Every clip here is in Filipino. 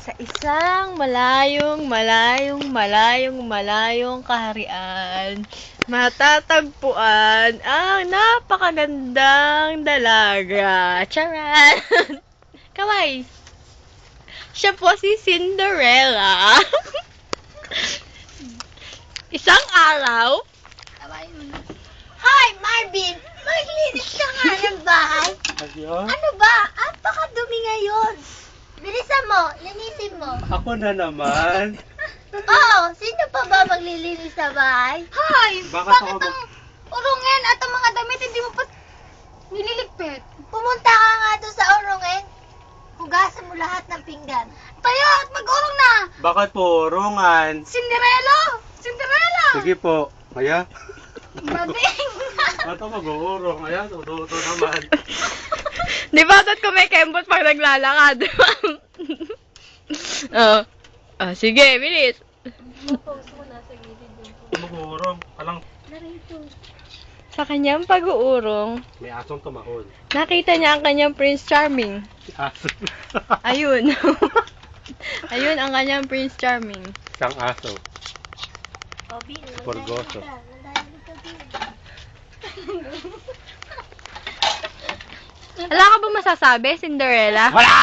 Sa isang malayong kaharian, matatagpuan ang napakagandang dalaga. Charan! Kaway! Siya po si Cinderella. Isang araw, Hi, Marvin! Maglinis ka nga ng bahay. Ano ba? Apakadumi ngayon. Bilisan mo, linisin mo. Ako na naman. Oo, sino pa ba maglilinis sa bahay? Hi! Bakit ako ang urungan at ang mga damit hindi mo pa nililigpit? Pumunta ka nga doon sa urungan. Hugasan mo lahat ng pinggan. Tayo at mag-urong na! Bakit po, rungan? Cinderella! Cinderella! Sige po. Kaya? Mabing! Ito mag-uurong. Kaya, tuto naman. di ba dapat kumikembot pag naglalakad? Sige, bilis. Mag-uurong. Alang, Sa kanyang pag-uurong, may asong tumahon. nakita niya ang kanyang Prince Charming. Si aso. Ayun. Ayun ang kanyang Prince Charming. Isang aso. Porgoso. Wala ka ba masasabi, Cinderella? Wala!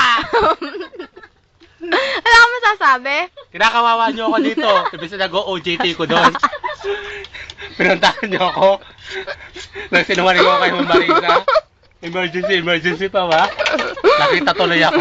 Wala ka masasabi? Kinakawawa niyo ako dito. Ibig na nag-OJT ko doon. Pinuntahan niyo ako. Nagsinungaling ko kay Marisa. Emergency pa ba? Nakita tuloy ako.